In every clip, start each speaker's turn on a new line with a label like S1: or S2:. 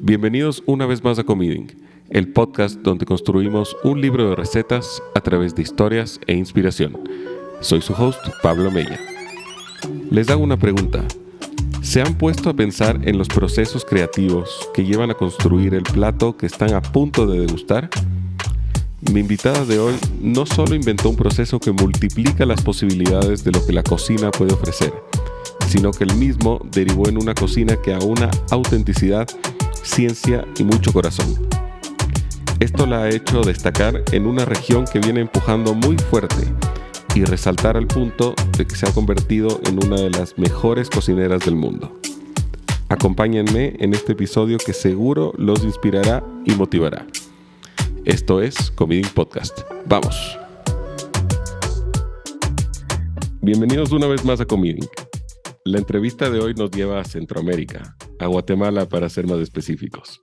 S1: Bienvenidos una vez más a Comeding, el podcast donde construimos un libro de recetas a través de historias e inspiración. Soy su host, Pablo Mella. Les hago una pregunta. ¿Se han puesto a pensar en los procesos creativos que llevan a construir el plato que están a punto de degustar? Mi invitada de hoy no solo inventó un proceso que multiplica las posibilidades de lo que la cocina puede ofrecer, sino que el mismo derivó en una cocina que aúna autenticidad, ciencia y mucho corazón. Esto la ha hecho destacar en una región que viene empujando muy fuerte y resaltar al punto de que se ha convertido en una de las mejores cocineras del mundo. Acompáñenme en este episodio que seguro los inspirará y motivará. Esto es Comeding Podcast. ¡Vamos! Bienvenidos una vez más a Comeding. La entrevista de hoy nos lleva a Centroamérica, a Guatemala para ser más específicos.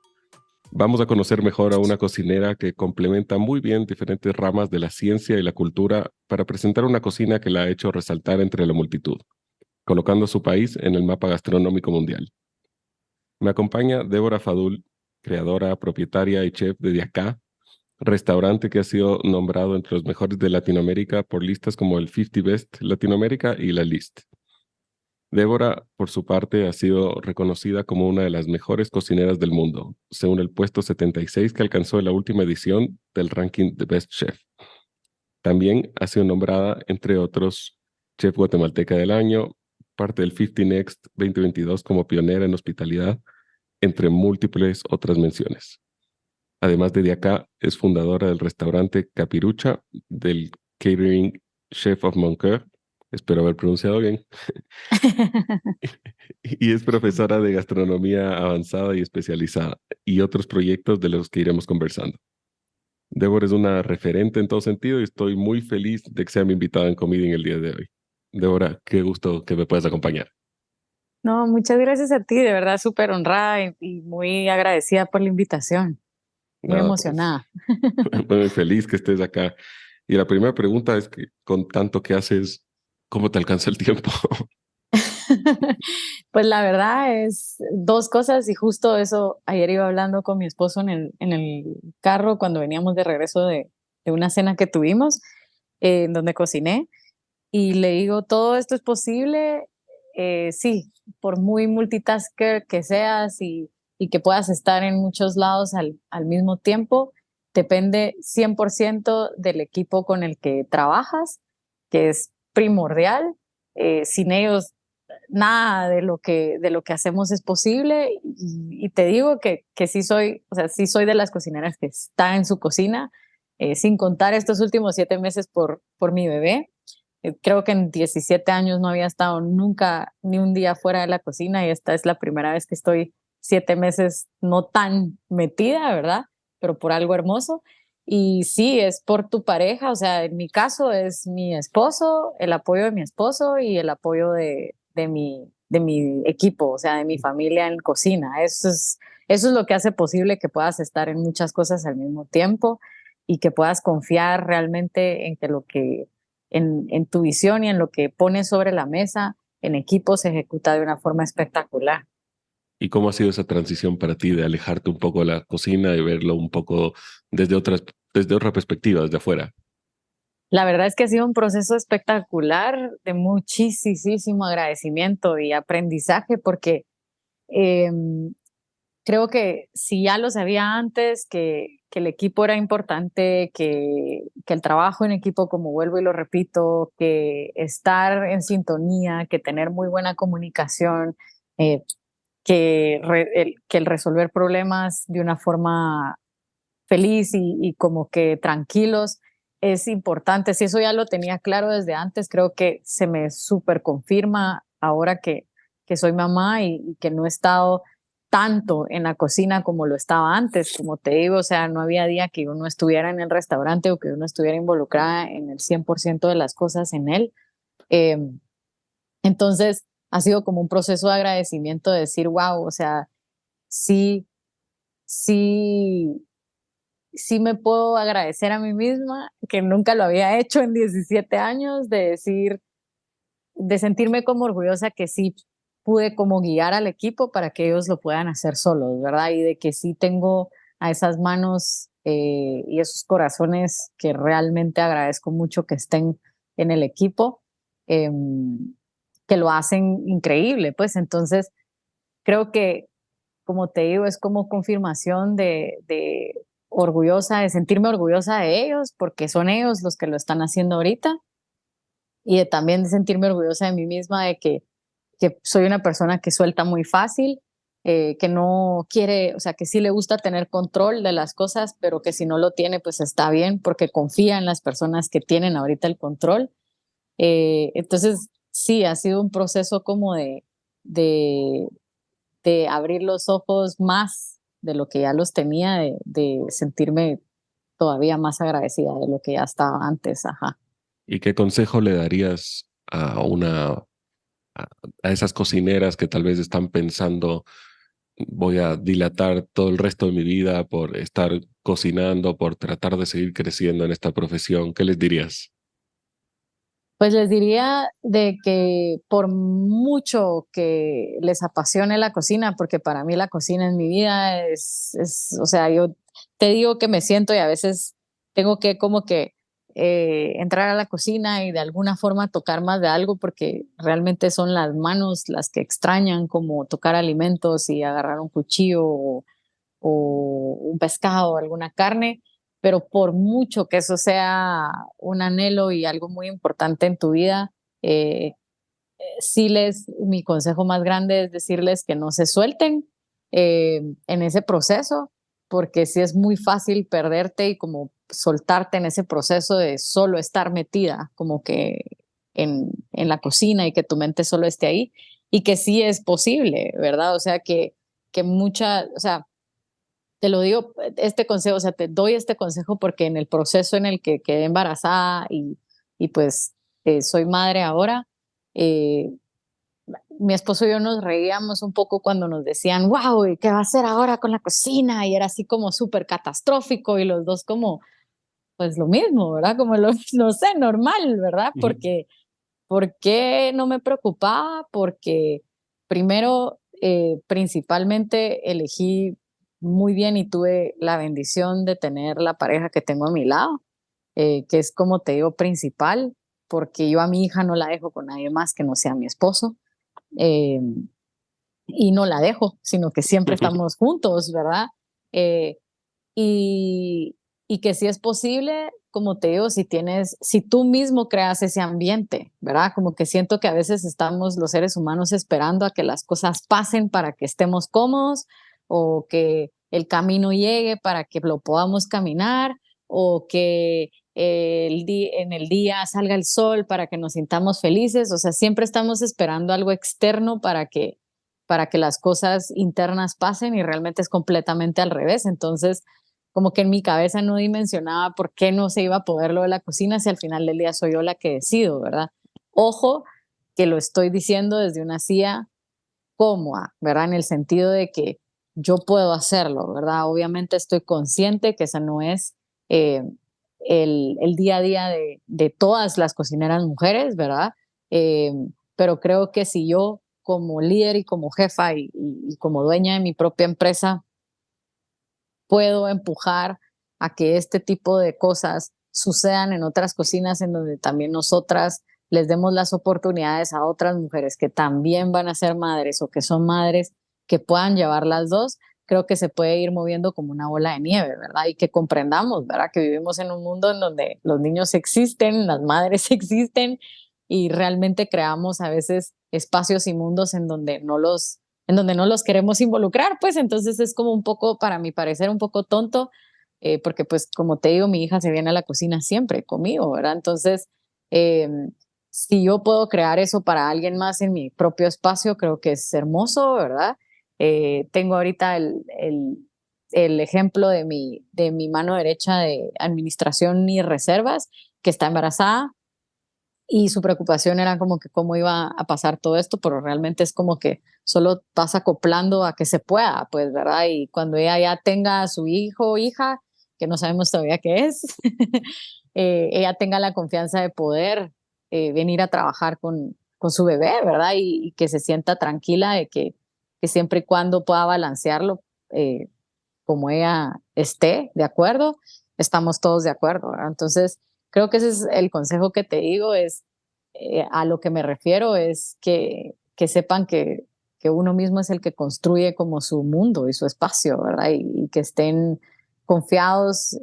S1: Vamos a conocer mejor a una cocinera que complementa muy bien diferentes ramas de la ciencia y la cultura para presentar una cocina que la ha hecho resaltar entre la multitud, colocando a su país en el mapa gastronómico mundial. Me acompaña Débora Fadul, creadora, propietaria y chef de Diacá, restaurante que ha sido nombrado entre los mejores de Latinoamérica por listas como el 50 Best Latinoamérica y la List. Débora, por su parte, ha sido reconocida como una de las mejores cocineras del mundo, según el puesto 76 que alcanzó en la última edición del ranking de Best Chef. También ha sido nombrada, entre otros, Chef Guatemalteca del Año, parte del 50 Next 2022 como pionera en hospitalidad, entre múltiples otras menciones. Además de acá, es fundadora del restaurante Capirucha, del catering Chef of Moncler, espero haber pronunciado bien, y es profesora de gastronomía avanzada y especializada, y otros proyectos de los que iremos conversando. Débora es una referente en todo sentido y estoy muy feliz de que sea mi invitada en Comeding el día de hoy. Débora, qué gusto que me puedas acompañar.
S2: No, muchas gracias a ti, de verdad súper honrada y muy agradecida por la invitación, muy
S1: Nada, pues,
S2: emocionada.
S1: muy feliz que estés acá. Y la primera pregunta es que con tanto que haces, ¿cómo te alcanza el tiempo?
S2: Pues la verdad es dos cosas y justo eso ayer iba hablando con mi esposo en el carro cuando veníamos de regreso de una cena que tuvimos en donde cociné y le digo, todo esto es posible, sí, por muy multitasker que seas y que puedas estar en muchos lados al mismo tiempo, depende 100% del equipo con el que trabajas, que es primordial. Sin ellos, nada de lo que hacemos es posible. Y te digo que sí soy, o sea, sí soy de las cocineras que está en su cocina, sin contar estos últimos 7 meses por mi bebé. Creo que en 17 años no había estado nunca ni un día fuera de la cocina y esta es la primera vez que estoy 7 meses no tan metida, ¿verdad? Pero por algo hermoso. Y sí, es por tu pareja, o sea, en mi caso es mi esposo, el apoyo de mi esposo y el apoyo de mi equipo, o sea, de mi familia en cocina. Eso es lo que hace posible que puedas estar en muchas cosas al mismo tiempo y que puedas confiar realmente en que lo que en tu visión y en lo que pones sobre la mesa en equipo se ejecuta de una forma espectacular.
S1: ¿Y cómo ha sido esa transición para ti de alejarte un poco de la cocina y verlo un poco desde otra perspectiva, desde afuera?
S2: La verdad es que ha sido un proceso espectacular de muchísimo agradecimiento y aprendizaje porque em, creo que si ya lo sabía antes, que el equipo era importante, que el trabajo en equipo, como vuelvo y lo repito, que estar en sintonía, que tener muy buena comunicación, eh, que el resolver problemas de una forma feliz y como que tranquilos es importante. Si eso ya lo tenía claro desde antes, creo que se me súper confirma ahora que soy mamá y que no he estado tanto en la cocina como lo estaba antes. Como te digo, o sea, no había día que uno estuviera en el restaurante o que uno estuviera involucrada en el 100% de las cosas en él. Eh, entonces, ha sido como un proceso de agradecimiento de decir, wow, o sea, sí, sí, sí me puedo agradecer a mí misma, que nunca lo había hecho en 17 años, de decir, de sentirme como orgullosa que sí. pude como guiar al equipo para que ellos lo puedan hacer solos, ¿verdad? Y de que sí tengo a esas manos y esos corazones que realmente agradezco mucho que estén en el equipo, que lo hacen increíble, pues entonces creo que, como te digo, es como confirmación de orgullosa, de sentirme orgullosa de ellos, porque son ellos los que lo están haciendo ahorita, y de también de sentirme orgullosa de mí misma, de que soy una persona que suelta muy fácil, que no quiere, o sea, que sí le gusta tener control de las cosas, pero que si no lo tiene, pues está bien, porque confía en las personas que tienen ahorita el control. Entonces, sí, ha sido un proceso como de, de abrir los ojos más de lo que ya los tenía, de sentirme todavía más agradecida de lo que ya estaba antes, ajá.
S1: ¿Y qué consejo le darías a a, a esas cocineras que tal vez están pensando, voy a dilatar todo el resto de mi vida por estar cocinando, por tratar de seguir creciendo en esta profesión? ¿Qué les dirías?
S2: Pues les diría de que por mucho que les apasione la cocina, porque para mí la cocina en mi vida o sea, yo te digo que me siento y a veces tengo que como que entrar a la cocina y de alguna forma tocar más de algo, porque realmente son las manos las que extrañan, como tocar alimentos y agarrar un cuchillo o un pescado o alguna carne, pero por mucho que eso sea un anhelo y algo muy importante en tu vida, eh, mi consejo más grande es decirles que no se suelten en ese proceso, porque sí es muy fácil perderte y como soltarte en ese proceso de solo estar metida, como que en la cocina y que tu mente solo esté ahí, y que sí es posible, ¿verdad? O sea, o sea, te lo digo, este consejo, o sea, te doy este consejo porque en el proceso en el que quedé embarazada y pues soy madre ahora, eh, mi esposo y yo nos reíamos un poco cuando nos decían, wow, ¿y qué va a hacer ahora con la cocina? Y era así como súper catastrófico y los dos como, pues lo mismo, ¿verdad? Como lo, no sé, normal, ¿verdad?
S1: Ujú.
S2: Porque, ¿por qué no me preocupaba? Porque primero, principalmente elegí muy bien y tuve la bendición de tener la pareja que tengo a mi lado, que es como te digo, principal, porque yo a mi hija no la dejo con nadie más que no sea mi esposo. eh, y no la dejo, sino que siempre estamos juntos, ¿verdad? Eh, y, y que si es posible, como te digo, si tú mismo creas ese ambiente, ¿verdad? Como que siento que a veces estamos los seres humanos esperando a que las cosas pasen para que estemos cómodos o que el camino llegue para que lo podamos caminar o que en el día salga el sol para que nos sintamos felices. O sea, siempre estamos esperando algo externo para que las cosas internas pasen y realmente es completamente al revés. Entonces, como que en mi cabeza no dimensionaba por qué no se iba a poder lo de la cocina si al final del día soy yo la que decido, ¿verdad? Ojo, que lo estoy diciendo desde una silla cómoda, ¿verdad? En el sentido de que yo puedo hacerlo, ¿verdad? Obviamente estoy consciente que ese no es eh, el día a día de todas las cocineras mujeres, ¿verdad? Eh, pero creo que si yo como líder y como jefa y como dueña de mi propia empresa puedo empujar a que este tipo de cosas sucedan en otras cocinas en donde también nosotras les demos las oportunidades a otras mujeres que también van a ser madres o que son madres que puedan llevar las dos, creo que se puede ir moviendo como una bola de nieve, ¿verdad? Y que comprendamos, ¿verdad? Que vivimos en un mundo en donde los niños existen, las madres existen y realmente creamos a veces espacios y mundos en donde no los queremos involucrar, pues entonces es como un poco, para mi parecer, un poco tonto, porque pues como te digo, mi hija se viene a la cocina siempre conmigo, ¿verdad? Entonces, eh, si yo puedo crear eso para alguien más en mi propio espacio, creo que es hermoso, ¿verdad? Tengo ahorita el ejemplo de mi mano derecha de administración y reservas, que está embarazada, y su preocupación era como que cómo iba a pasar todo esto, pero realmente es como que solo vas acoplando a que se pueda, pues, ¿verdad? Y cuando ella ya tenga a su hijo o hija, que no sabemos todavía qué es, ella tenga la confianza de poder venir a trabajar con su bebé, ¿verdad? Y que se sienta tranquila de que siempre y cuando pueda balancearlo, como ella esté de acuerdo, estamos todos de acuerdo, ¿verdad? Entonces, creo que ese es el consejo que te digo, es a lo que me refiero, es que sepan que uno mismo es el que construye como su mundo y su espacio, ¿verdad? Y que estén confiados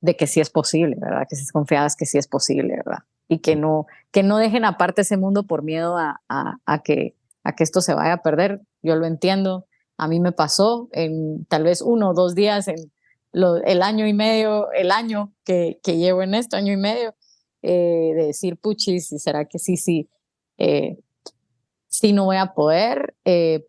S2: de que sí es posible, ¿verdad? Que estén confiadas que sí es posible, ¿verdad? Y que no dejen aparte ese mundo por miedo a que esto se vaya a perder. Yo lo entiendo, a mí me pasó en tal vez 1 o 2 días en el año y medio, el año que llevo en esto, año y medio, de decir, puchis, ¿y será que sí, eh, sí no voy a poder?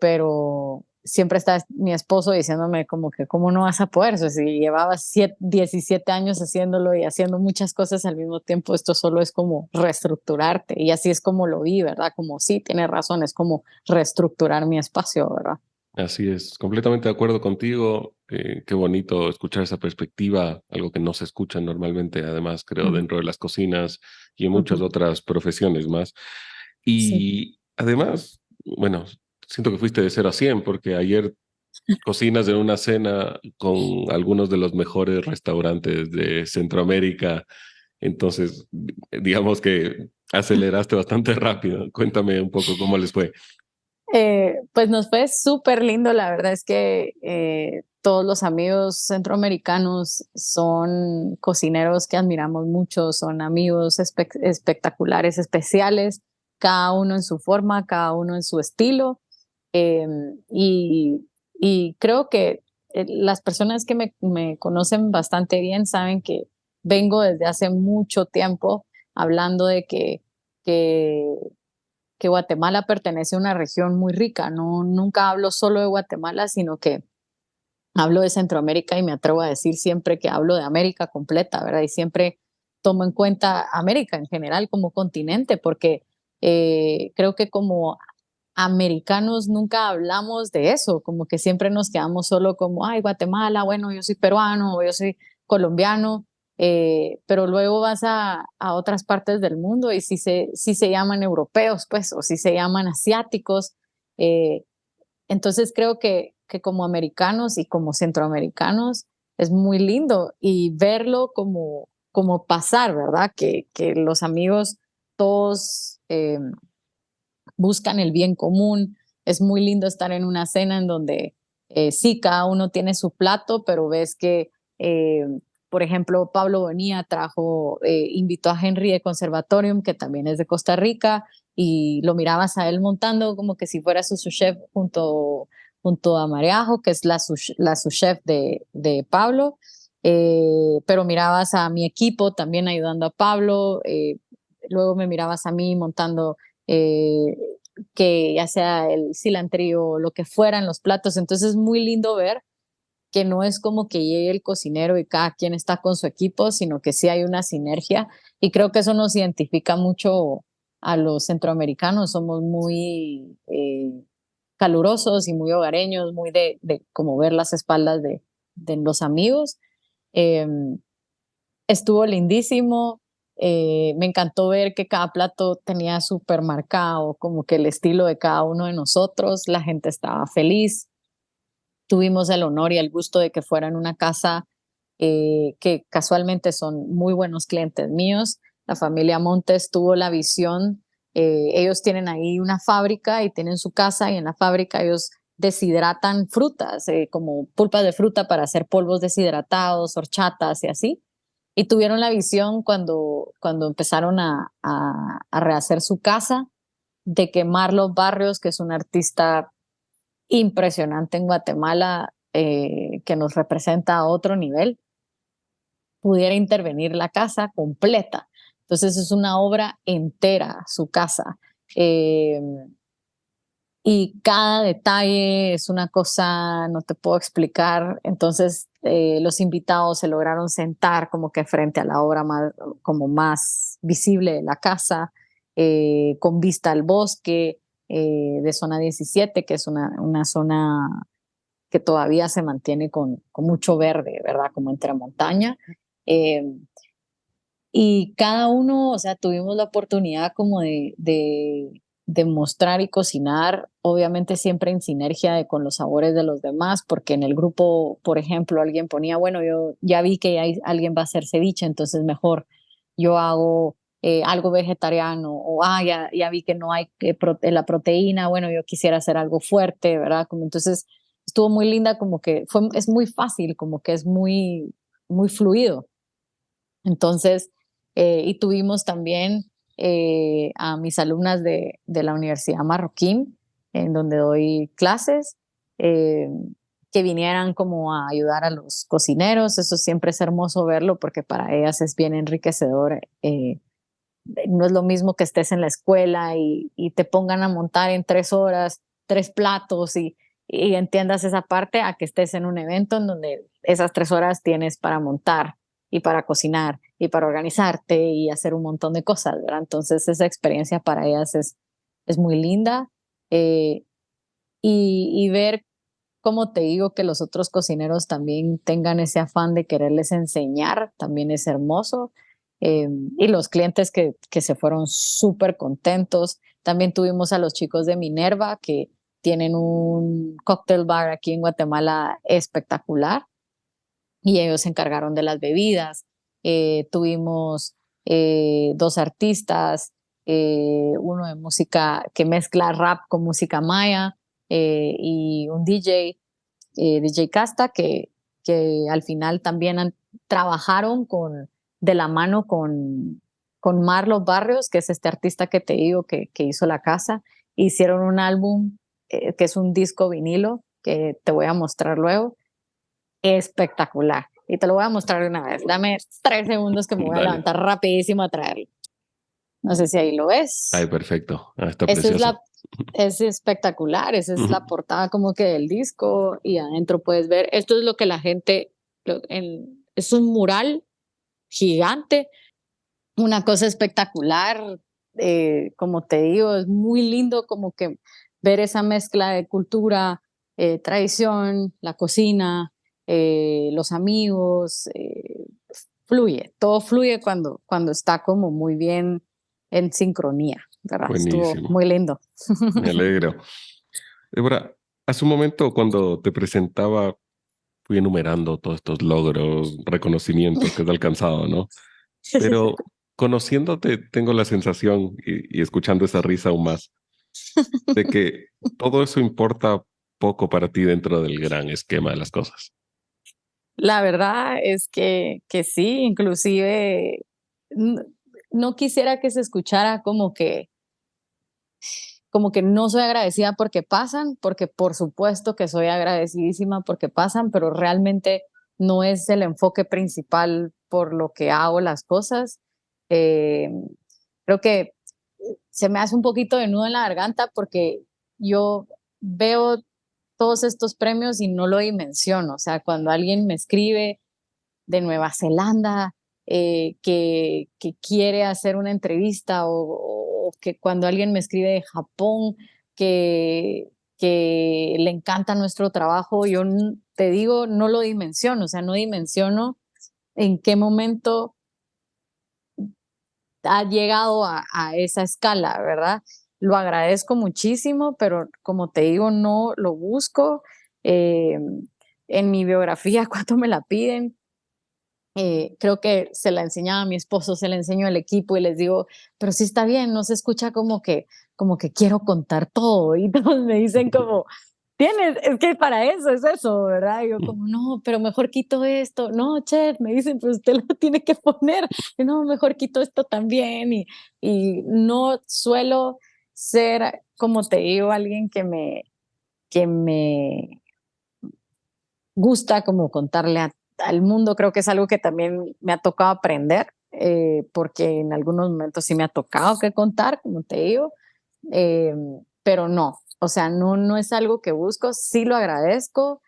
S2: Pero siempre está mi esposo diciéndome como que, ¿cómo no vas a poder? O sea, si llevabas 17 años haciéndolo y haciendo muchas cosas al mismo tiempo, esto solo es como reestructurarte. Y así es como lo vi, ¿verdad? Como sí, tienes razón, es como reestructurar mi espacio, ¿verdad?
S1: Así es, completamente de acuerdo contigo. Qué bonito escuchar esa perspectiva, algo que no se escucha normalmente, además, creo,
S2: Ujú,
S1: dentro de las cocinas y en muchas
S2: ujú,
S1: otras profesiones más.
S2: sí.
S1: Y además, bueno, siento que fuiste de 0 a 100 porque ayer cocinas en una cena con algunos de los mejores restaurantes de Centroamérica, entonces, digamos que aceleraste bastante rápido. Cuéntame un poco cómo les fue.
S2: Pues nos fue súper lindo, la verdad es que todos los amigos centroamericanos son cocineros que admiramos mucho, son amigos espectaculares, especiales, cada uno en su forma, cada uno en su estilo. Y creo que las personas que me conocen bastante bien saben que vengo desde hace mucho tiempo hablando de que Guatemala pertenece a una región muy rica. No, nunca hablo solo de Guatemala, sino que hablo de Centroamérica y me atrevo a decir siempre que hablo de América completa, ¿verdad? Y siempre tomo en cuenta América en general como continente, porque creo que como americanos nunca hablamos de eso, como que siempre nos quedamos solo como, ay, Guatemala, bueno, yo soy peruano o yo soy colombiano, pero luego vas a otras partes del mundo y sí se llaman europeos, pues, o sí se llaman asiáticos. eh, entonces creo que como americanos y como centroamericanos es muy lindo y verlo como pasar, ¿verdad? Que los amigos todos buscan el bien común. Es muy lindo estar en una cena en donde sí, cada uno tiene su plato, pero ves que, eh, por ejemplo, Pablo Bonilla invitó a Henry de Conservatorium, que también es de Costa Rica, y lo mirabas a él montando como que si fuera su chef junto a Mariajo, que es la sous chef de Pablo. Pero mirabas a mi equipo también ayudando a Pablo, luego me mirabas a mí montando eh, que ya sea el cilantro o lo que fuera en los platos. Entonces es muy lindo ver que no es como que llegue el cocinero y cada quien está con su equipo, sino que sí hay una sinergia y creo que eso nos identifica mucho a los centroamericanos. Somos muy calurosos y muy hogareños, muy de como ver las espaldas de los amigos. Eh, Estuvo lindísimo. Me encantó ver que cada plato tenía súper marcado, como que el estilo de cada uno de nosotros. La gente estaba feliz. Tuvimos el honor y el gusto de que fuera en una casa que casualmente son muy buenos clientes míos. La familia Montes tuvo la visión. Ellos tienen ahí una fábrica y tienen su casa y en la fábrica ellos deshidratan frutas, como pulpas de fruta para hacer polvos deshidratados, horchatas y así y tuvieron la visión cuando empezaron a rehacer su casa de que Marlos Barrios, que es un artista impresionante en Guatemala, que nos representa a otro nivel, pudiera intervenir la casa completa. Entonces es una obra entera, su casa. Eh, y cada detalle es una cosa, no te puedo explicar. Entonces, los invitados se lograron sentar como que frente a la obra más, como más visible de la casa, con vista al bosque de zona 17, que es una zona que todavía se mantiene con mucho verde, ¿verdad? Como entre montaña. Eh, y cada uno, o sea, tuvimos la oportunidad como de mostrar y cocinar, obviamente siempre en sinergia con los sabores de los demás, porque en el grupo, por ejemplo, alguien ponía, bueno, yo ya vi que alguien va a hacer ceviche, entonces mejor yo hago algo vegetariano, o ya vi que no hay la proteína, bueno, yo quisiera hacer algo fuerte, ¿verdad? Como entonces estuvo muy linda, como que es muy fácil, como que es muy fluido. Entonces, y tuvimos también a mis alumnas de la Universidad Marroquín, en donde doy clases, eh, que vinieran como a ayudar a los cocineros. Eso siempre es hermoso verlo porque para ellas es bien enriquecedor. No es lo mismo que estés en la escuela y te pongan a montar en 3 horas, 3 platos y entiendas esa parte a que estés en un evento en donde esas 3 horas tienes para montar y para cocinar y para organizarte y hacer un montón de cosas, ¿verdad? Entonces esa experiencia para ellas es muy linda. eh, y ver, como te digo, que los otros cocineros también tengan ese afán de quererles enseñar, también es hermoso. Y los clientes que se fueron súper contentos. También tuvimos a los chicos de Minerva, que tienen un cocktail bar aquí en Guatemala espectacular, y ellos se encargaron de las bebidas. Tuvimos 2 artistas, uno de música que mezcla rap con música maya, y un DJ, DJ Casta, que al final también trabajaron de la mano con Marlos Barrios, que es este artista que te digo que hizo la casa. Hicieron un álbum, que es un disco vinilo, que te voy a mostrar luego, espectacular. Y te lo voy a mostrar de una vez. Dame 3 segundos que me voy a
S1: Dale.
S2: levantar rapidísimo a traerlo. No sé si ahí lo
S1: Ay,
S2: ves.
S1: perfecto. Ah, está
S2: Esa es
S1: precioso.
S2: es espectacular. Esa es
S1: Ujú.
S2: la portada como que del disco y adentro puedes ver. Esto es lo que la gente, es un mural gigante, una cosa espectacular. Como te digo, es muy lindo como que ver esa mezcla de cultura, tradición, la cocina, los amigos, fluye, todo fluye cuando está como muy bien en sincronía, ¿verdad? Estuvo
S1: Buenísimo.
S2: muy lindo.
S1: Me alegro. Débora, hace un momento cuando te presentaba, fui enumerando todos estos logros, reconocimientos que has alcanzado, ¿no? Pero conociéndote, tengo la sensación, y escuchando esa risa aún más, de que todo eso importa poco para ti dentro del gran esquema de las cosas.
S2: La verdad es que sí, inclusive n- no quisiera que se escuchara como que no soy agradecida porque pasan, porque por supuesto que soy agradecidísima porque pasan, pero realmente no es el enfoque principal por lo que hago las cosas. Eh, Creo que se me hace un poquito de nudo en la garganta porque yo veo todos estos premios y no lo dimensiono. O sea, cuando alguien me escribe de Nueva Zelanda, que quiere hacer una entrevista, o que cuando alguien me escribe de Japón, que le encanta nuestro trabajo, yo te digo, no lo dimensiono, o sea, no dimensiono en qué momento ha llegado a esa escala, ¿verdad? Lo agradezco muchísimo, pero como te digo, no lo busco. Eh, en mi biografía, cuando me la piden, creo que se la enseñaba a mi esposo, se la enseño al equipo y les digo, pero sí está bien, no se escucha como que quiero contar todo y todos me dicen como, tienes, es que para eso es eso, ¿verdad? Y yo como, no, pero mejor quito esto, no, chef, me dicen, pues usted lo tiene que poner, y no, mejor quito esto también y no suelo ser, como te digo, alguien que me gusta como contarle al mundo. Creo que es algo que también me ha tocado aprender, porque en algunos momentos sí me ha tocado que contar, como te digo, eh, pero no, o sea, no es algo que busco, sí lo agradezco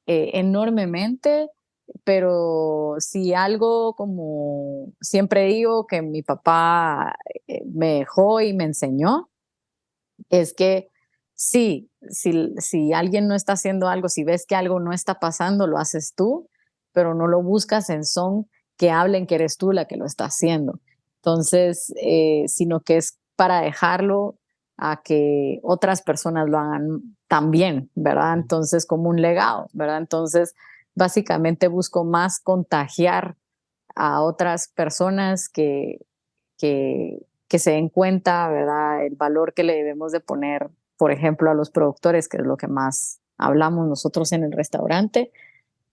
S2: enormemente, pero si algo, como siempre digo, que mi papá me dejó y me enseñó, es que sí, si alguien no está haciendo algo, si ves que algo no está pasando, lo haces tú, pero no lo buscas en son que hablen que eres tú la que lo está haciendo. Entonces, sino que es para dejarlo a que otras personas lo hagan también, ¿verdad? Entonces, como un legado, ¿verdad? Entonces, básicamente busco más contagiar a otras personas que, que se den cuenta, ¿verdad? El valor que le debemos de poner, por ejemplo, a los productores, que es lo que más hablamos nosotros en el restaurante,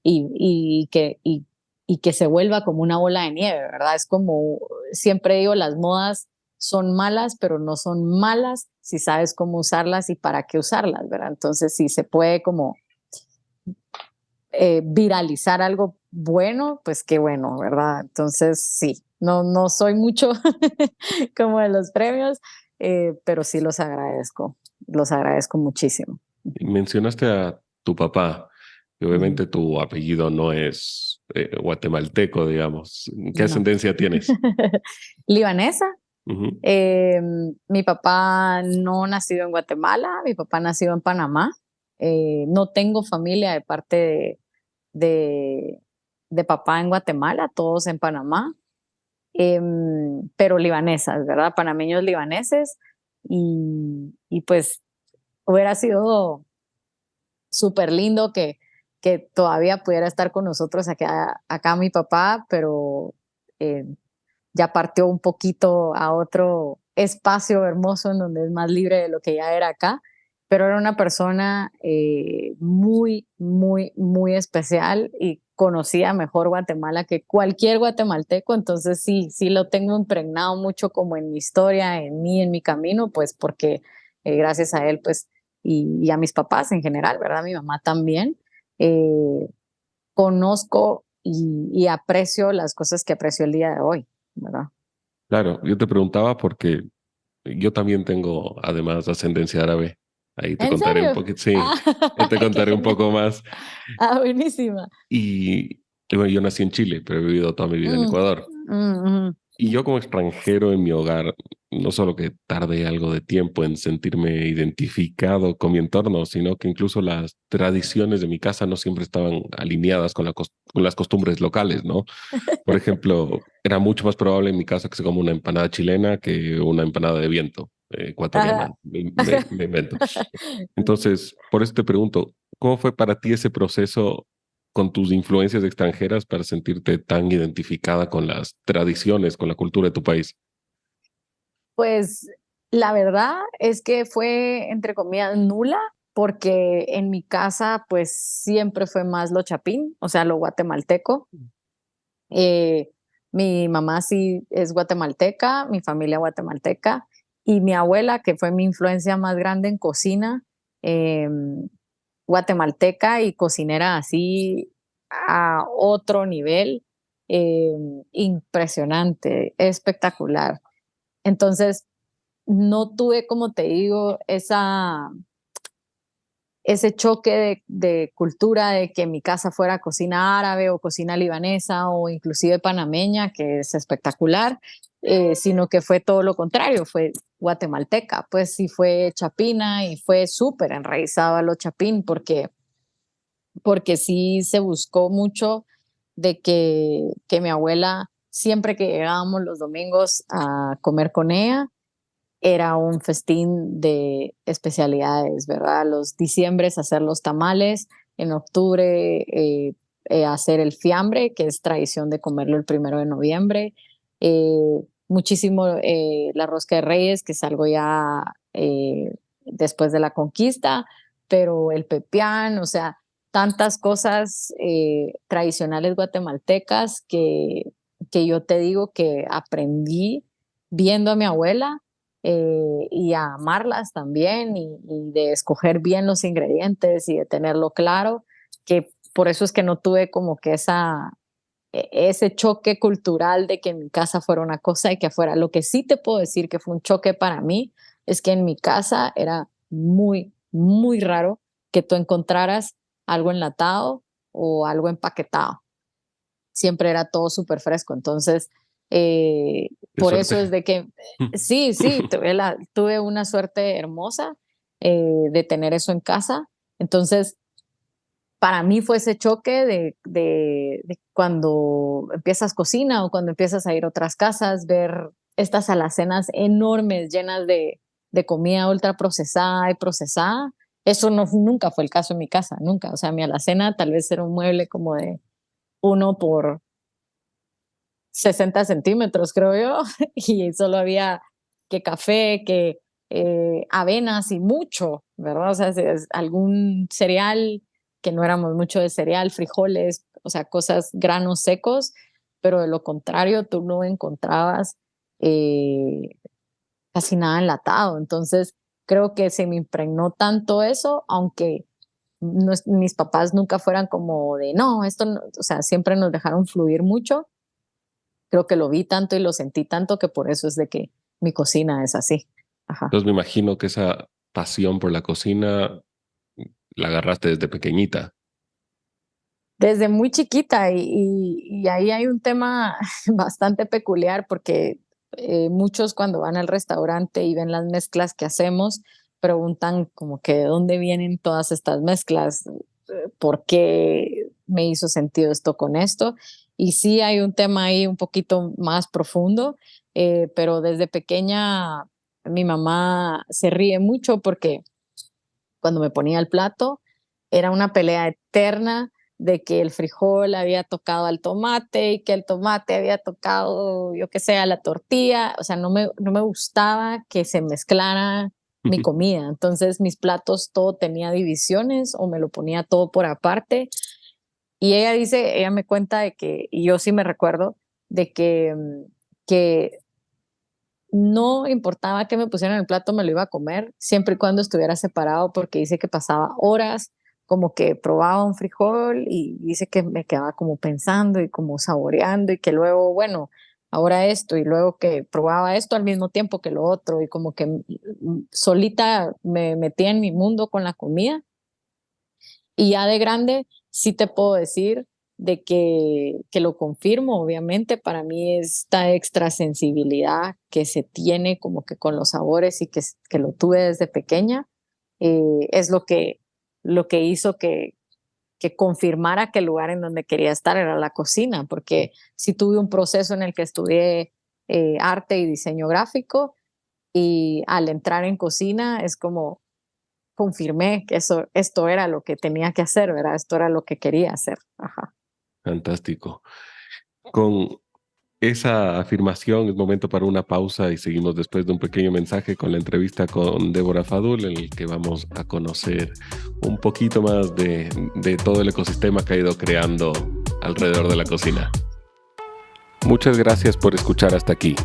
S2: y que se vuelva como una bola de nieve, ¿verdad? Es como, siempre digo, las modas son malas, pero no son malas si sabes cómo usarlas y para qué usarlas, ¿verdad? Entonces, si se puede como viralizar algo bueno, pues qué bueno, ¿verdad? Entonces, sí, no soy mucho como de los premios, pero sí los agradezco muchísimo.
S1: Mencionaste a tu papá, y
S2: Ujú.
S1: obviamente tu apellido no es guatemalteco, digamos. ¿Qué
S2: No.
S1: ascendencia tienes?
S2: Libanesa.
S1: Ujú.
S2: Mi papá no nacido en Guatemala, mi papá nacido en Panamá. No tengo familia de parte de, de papá en Guatemala, todos en Panamá, pero libanesas, ¿verdad? Panameños libaneses. Y pues hubiera sido súper lindo que todavía pudiera estar con nosotros acá mi papá, pero eh, ya partió un poquito a otro espacio hermoso en donde es más libre de lo que ya era acá, pero era una persona muy, muy, muy especial y conocía mejor Guatemala que cualquier guatemalteco, entonces sí, sí lo tengo impregnado mucho como en mi historia, en mí, en mi camino, pues porque gracias a él, pues, y a mis papás en general, ¿verdad? Mi mamá también, eh, conozco y aprecio las cosas que aprecio el día de hoy, ¿verdad?
S1: Claro, yo te preguntaba porque yo también tengo, además, ascendencia árabe. Ahí te
S2: ¿En
S1: contaré un
S2: serio?
S1: poquito, sí,
S2: Ah,
S1: ya te
S2: qué
S1: contaré un
S2: genial.
S1: poco más.
S2: Ah, buenísima.
S1: Y bueno, yo nací en Chile, pero he vivido toda mi vida en
S2: Mm,
S1: Ecuador.
S2: ujú.
S1: Y yo como extranjero en mi hogar, no solo que tardé algo de tiempo en sentirme identificado con mi entorno, sino que incluso las tradiciones de mi casa no siempre estaban alineadas con, con las costumbres locales, ¿no? Por ejemplo, era mucho más probable en mi casa que se coma una empanada chilena que una empanada de viento
S2: Ajá.
S1: ecuatoriana, me invento. Entonces, por eso te pregunto, ¿cómo fue para ti ese proceso con tus influencias extranjeras para sentirte tan identificada con las tradiciones, con la cultura de tu país?
S2: Pues la verdad es que fue, entre comillas, nula, porque en mi casa, pues siempre fue más lo chapín, o sea, lo guatemalteco. Eh, Mi mamá sí es guatemalteca, mi familia guatemalteca, y mi abuela, que fue mi influencia más grande en cocina, guatemalteca y cocinera así a otro nivel, impresionante, espectacular. Entonces, no tuve, como te digo, ese choque de cultura de que mi casa fuera cocina árabe o cocina libanesa o inclusive panameña, que es espectacular, sino que fue todo lo contrario, fue guatemalteca, pues sí fue chapina y fue súper enraizado a lo chapín porque sí se buscó mucho de que mi abuela, siempre que llegábamos los domingos a comer con ella, era un festín de especialidades, ¿verdad? Los diciembres hacer los tamales, en octubre hacer el fiambre, que es tradición de comerlo el 1 de noviembre, muchísimo la rosca de reyes, que es algo ya después de la conquista, pero el pepián, o sea, tantas cosas tradicionales guatemaltecas que yo te digo que aprendí viendo a mi abuela y a amarlas también y de escoger bien los ingredientes y de tenerlo claro, que por eso es que no tuve como que ese choque cultural de que en mi casa fuera una cosa y que afuera. Lo que sí te puedo decir que fue un choque para mí es que en mi casa era muy, muy raro que tú encontraras algo enlatado o algo empaquetado. Siempre era todo súper fresco. Entonces,
S1: Qué
S2: por eso es
S1: suerte.
S2: de que, sí, sí, tuve una suerte hermosa de tener eso en casa. Entonces, para mí fue ese choque de cuando empiezas cocina o cuando empiezas a ir a otras casas, ver estas alacenas enormes llenas de comida ultraprocesada y procesada. Eso no, nunca fue el caso en mi casa, nunca. O sea, mi alacena tal vez era un mueble como de 1 por 60 centímetros, creo yo, y solo había que café, que avenas y mucho, ¿verdad? O sea, algún cereal, que no éramos mucho de cereal, frijoles, o sea, cosas, granos secos, pero de lo contrario, tú no encontrabas eh, casi nada enlatado. Entonces, creo que se me impregnó tanto eso, aunque mis papás nunca fueran como de, no, esto no, o sea, siempre nos dejaron fluir mucho. Creo que lo vi tanto y lo sentí tanto que por eso es de que mi cocina es así. Ajá.
S1: Entonces me imagino que esa pasión por la cocina la agarraste desde pequeñita.
S2: Desde muy chiquita y ahí hay un tema bastante peculiar porque muchos cuando van al restaurante y ven las mezclas que hacemos, preguntan como que de dónde vienen todas estas mezclas, por qué me hizo sentido esto con esto. Y sí hay un tema ahí un poquito más profundo, pero desde pequeña mi mamá se ríe mucho porque cuando me ponía el plato, era una pelea eterna de que el frijol había tocado al tomate y que el tomate había tocado, yo qué sé, a la tortilla. O sea, no me gustaba que se mezclara mi comida. Entonces, mis platos todo tenía divisiones o me lo ponía todo por aparte. Y ella me cuenta de que, y yo sí me recuerdo, de que no importaba que me pusieran en el plato, me lo iba a comer, siempre y cuando estuviera separado, porque dice que pasaba horas, como que probaba un frijol y dice que me quedaba como pensando y como saboreando y que luego, bueno, ahora esto y luego que probaba esto al mismo tiempo que lo otro y como que solita me metía en mi mundo con la comida. Y ya de grande sí te puedo decir de que lo confirmo, obviamente, para mí esta extrasensibilidad que se tiene como que con los sabores y que lo tuve desde pequeña, es lo que hizo que confirmara que el lugar en donde quería estar era la cocina, porque sí tuve un proceso en el que estudié arte y diseño gráfico y al entrar en cocina es como confirmé que esto era lo que tenía que hacer, ¿verdad? Esto era lo que quería hacer. Ajá.
S1: Fantástico. Con esa afirmación es momento para una pausa y seguimos después de un pequeño mensaje con la entrevista con Débora Fadul, en el que vamos a conocer un poquito más de todo el ecosistema que ha ido creando alrededor de la cocina. Muchas gracias por escuchar hasta aquí.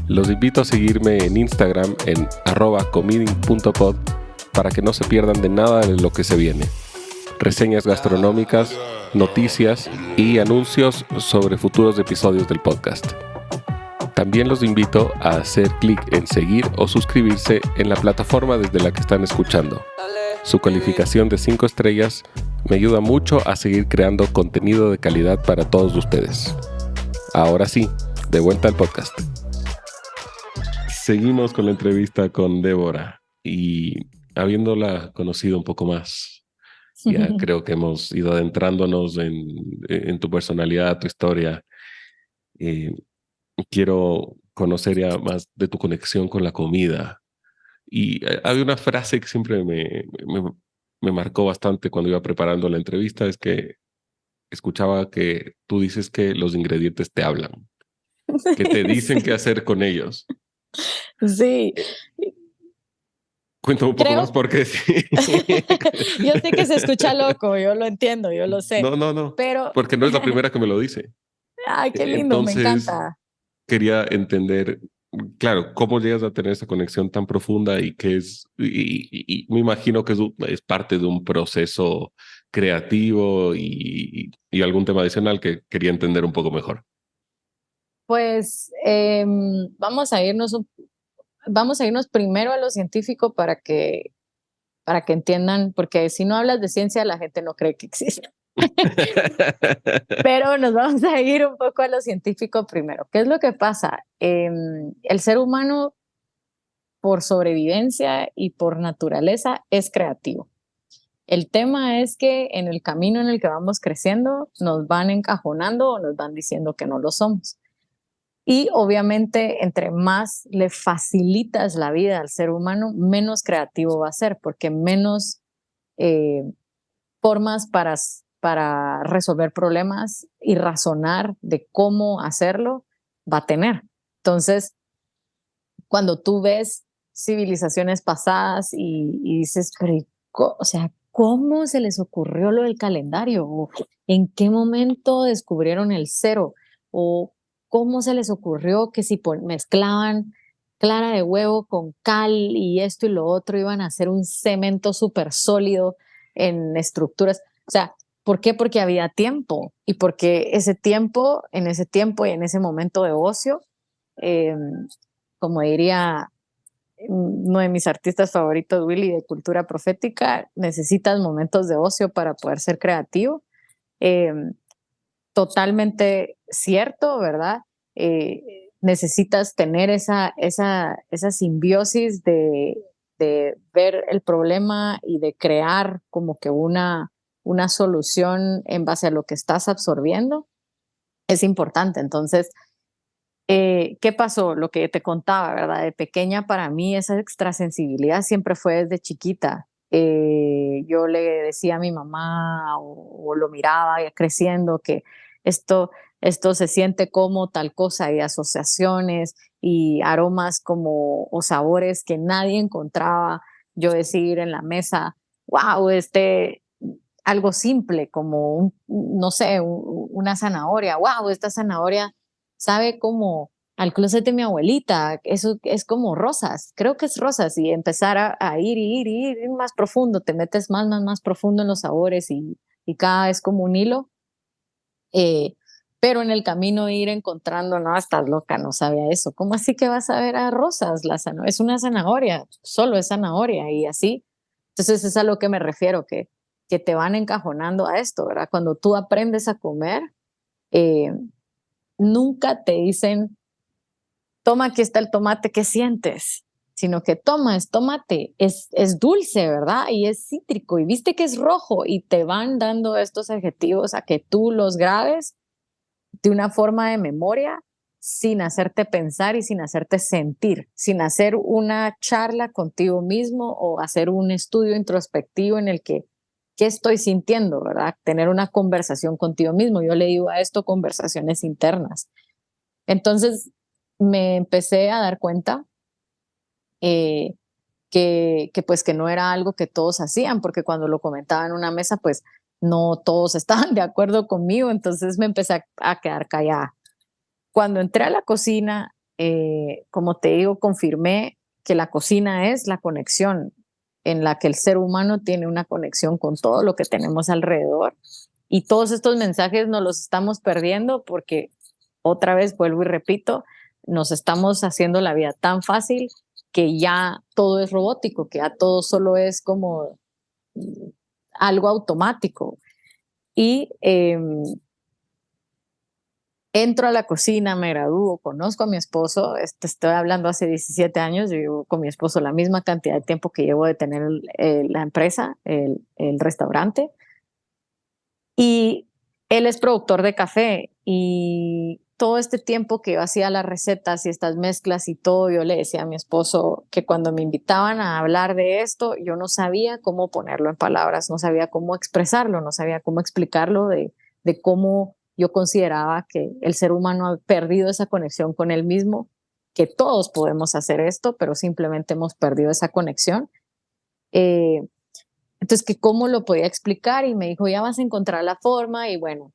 S1: Los invito a seguirme en Instagram en @comeding.pod para que no se pierdan de nada de lo que se viene. Reseñas gastronómicas, noticias y anuncios sobre futuros episodios del podcast. También los invito a hacer clic en seguir o suscribirse en la plataforma desde la que están escuchando. Su calificación de 5 estrellas me ayuda mucho a seguir creando contenido de calidad para todos ustedes. Ahora sí, de vuelta al podcast. Seguimos con la entrevista con Débora y habiéndola conocido un poco más, ya creo que hemos ido adentrándonos en tu personalidad, tu historia. Eh, Quiero conocer ya más de tu conexión con la comida. Y hay una frase que siempre me marcó bastante cuando iba preparando la entrevista, es que escuchaba que tú dices que los ingredientes te hablan, que te dicen qué
S2: Sí,
S1: hacer con ellos.
S2: sí.
S1: Eh, Cuéntame un poco más
S2: Creo,
S1: porque sí.
S2: yo sé que se escucha loco, yo lo entiendo, yo lo sé,
S1: No, no, no,
S2: pero,
S1: porque no es la primera que me lo dice.
S2: ay, qué lindo, me
S1: Entonces,
S2: encanta.
S1: quería entender, claro, cómo llegas a tener esa conexión tan profunda y que y me imagino que es parte de un proceso creativo y algún tema adicional que quería entender un poco mejor.
S2: Pues vamos a irnos primero a lo científico para que entiendan, porque si no hablas de ciencia, la gente no cree que existe. Pero nos vamos a ir un poco a lo científico primero. ¿Qué es lo que pasa? El ser humano, por sobrevivencia y por naturaleza, es creativo. El tema es que en el camino en el que vamos creciendo nos van encajonando o nos van diciendo que no lo somos. Y obviamente, entre más le facilitas la vida al ser humano, menos creativo va a ser, porque menos eh, formas para resolver problemas y razonar de cómo hacerlo va a tener. Entonces, cuando tú ves civilizaciones pasadas y dices, pero o sea, ¿cómo se les ocurrió lo del calendario? ¿O en qué momento descubrieron el cero? ¿O cómo se les ocurrió que si mezclaban clara de huevo con cal y esto y lo otro iban a hacer un cemento súper sólido en estructuras? O sea, ¿por qué? Porque había tiempo y porque en ese tiempo y en ese momento de ocio, eh, como diría uno de mis artistas favoritos, Willy, de cultura profética, necesitas momentos de ocio para poder ser creativo. Eh, Totalmente cierto, ¿verdad? Necesitas tener esa simbiosis de ver el problema y de crear como que una solución en base a lo que estás absorbiendo. Es importante. Entonces, ¿qué pasó? Lo que te contaba, ¿verdad? De pequeña para mí esa extrasensibilidad siempre fue desde chiquita. Yo le decía a mi mamá o lo miraba ya creciendo que esto, esto se siente como tal cosa y asociaciones y aromas como o sabores que nadie encontraba. Yo decir en la mesa, wow, algo simple como no sé, una zanahoria, wow, esta zanahoria sabe como al closet de mi abuelita, eso es como rosas, creo que es rosas, y empezar a ir y ir y ir más profundo, te metes más profundo en los sabores y cada vez como un hilo, eh, pero en el camino ir encontrando, no, estás loca, no sabía eso, ¿cómo así que vas a ver a rosas? Es una zanahoria, solo es zanahoria y así. Entonces es a lo que me refiero, que te van encajonando a esto, ¿verdad? Cuando tú aprendes a comer, eh, nunca te dicen, toma, aquí está el tomate, ¿qué sientes? Sino que toma, es tomate, es dulce, ¿verdad? Y es cítrico, y viste que es rojo, y te van dando estos adjetivos a que tú los grabes de una forma de memoria sin hacerte pensar y sin hacerte sentir, sin hacer una charla contigo mismo o hacer un estudio introspectivo en el que, ¿qué estoy sintiendo, verdad? Tener una conversación contigo mismo. Yo le digo a esto conversaciones internas. Entonces me empecé a dar cuenta eh, que pues que no era algo que todos hacían, porque cuando lo comentaba en una mesa, pues no todos estaban de acuerdo conmigo, entonces me empecé a quedar callada. Cuando entré a la cocina, como te digo, confirmé que la cocina es la conexión en la que el ser humano tiene una conexión con todo lo que tenemos alrededor. Y todos estos mensajes nos los estamos perdiendo porque, otra vez, vuelvo y repito, nos estamos haciendo la vida tan fácil que ya todo es robótico, que ya todo solo es como algo automático. Y entro a la cocina, me gradúo, conozco a mi esposo, estoy hablando hace 17 años, yo llevo con mi esposo la misma cantidad de tiempo que llevo de tener la empresa, el restaurante, y él es productor de café y todo este tiempo que yo hacía las recetas y estas mezclas y todo, yo le decía a mi esposo que cuando me invitaban a hablar de esto, yo no sabía cómo ponerlo en palabras, no sabía cómo expresarlo, no sabía cómo explicarlo de cómo yo consideraba que el ser humano ha perdido esa conexión con él mismo, que todos podemos hacer esto, pero simplemente hemos perdido esa conexión. Eh, entonces, que cómo lo podía explicar y me dijo, ya vas a encontrar la forma y bueno,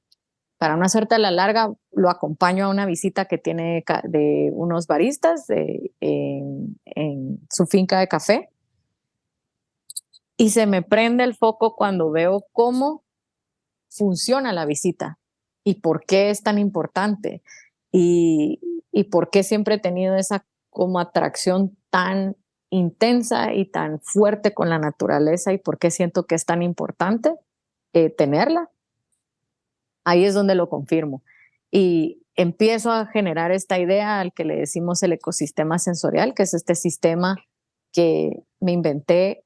S2: para una suerte a la larga, lo acompaño a una visita que tiene de unos baristas en su finca de café y se me prende el foco cuando veo cómo funciona la visita y por qué es tan importante y, y por qué siempre he tenido esa como atracción tan intensa y tan fuerte con la naturaleza y por qué siento que es tan importante tenerla. Ahí es donde lo confirmo. Y empiezo a generar esta idea al que le decimos el ecosistema sensorial, que es este sistema que me inventé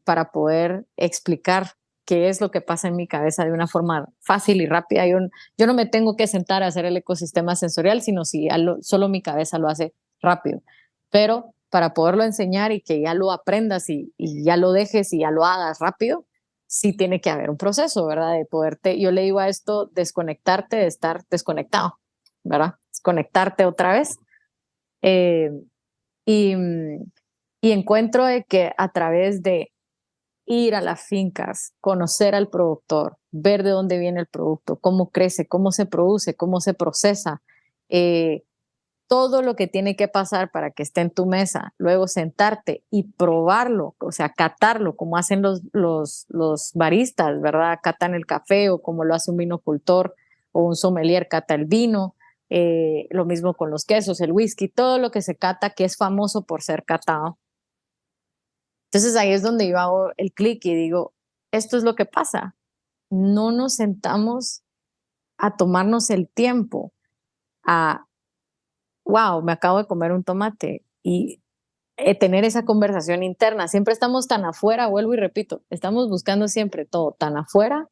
S2: para poder explicar qué es lo que pasa en mi cabeza de una forma fácil y rápida. Yo no me tengo que sentar a hacer el ecosistema sensorial, sino si solo mi cabeza lo hace rápido. Pero para poderlo enseñar y que ya lo aprendas y ya lo dejes y ya lo hagas rápido, sí tiene que haber un proceso, ¿verdad? De poderte, yo le digo a esto, desconectarte de estar desconectado, ¿verdad? Desconectarte otra vez. Eh, y, y encuentro de que a través de ir a las fincas, conocer al productor, ver de dónde viene el producto, cómo crece, cómo se produce, cómo se procesa, eh, todo lo que tiene que pasar para que esté en tu mesa, luego sentarte y probarlo, o sea, catarlo, como hacen los baristas, ¿verdad? Catan el café o como lo hace un vinocultor o un sommelier cata el vino, lo mismo con los quesos, el whisky, todo lo que se cata que es famoso por ser catado. Entonces ahí es donde yo hago el clic y digo, esto es lo que pasa, no nos sentamos a tomarnos el tiempo a wow, me acabo de comer un tomate y tener esa conversación interna. Siempre estamos tan afuera, vuelvo y repito, estamos buscando siempre todo tan afuera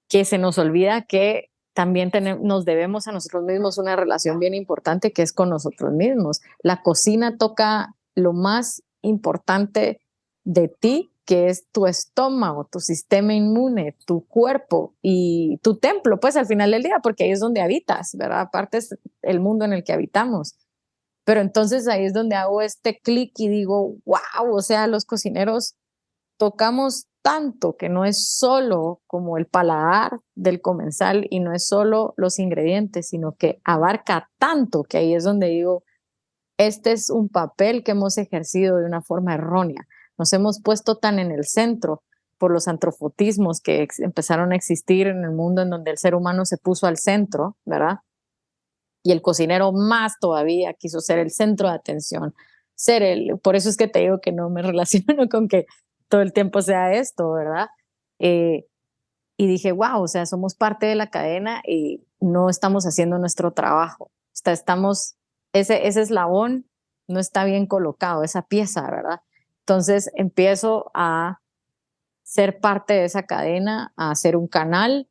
S2: que se nos olvida que también nos debemos a nosotros mismos una relación bien importante que es con nosotros mismos. La cocina toca lo más importante de ti, que es tu estómago, tu sistema inmune, tu cuerpo y tu templo, pues al final del día, porque ahí es donde habitas, ¿verdad? Aparte es el mundo en el que habitamos. Pero entonces ahí es donde hago este clic y digo, wow, o sea, los cocineros tocamos tanto que no es solo como el paladar del comensal y no es solo los ingredientes, sino que abarca tanto que ahí es donde digo, este es un papel que hemos ejercido de una forma errónea. Nos hemos puesto tan en el centro por los antropotismos que empezaron a existir en el mundo en donde el ser humano se puso al centro, ¿verdad? Y el cocinero más todavía quiso ser el centro de atención, por eso es que te digo que no me relaciono con que todo el tiempo sea esto, ¿verdad? Eh, y dije, wow, o sea, somos parte de la cadena y no estamos haciendo nuestro trabajo. Ese eslabón no está bien colocado, esa pieza, ¿verdad? Entonces empiezo a ser parte de esa cadena, a hacer un canal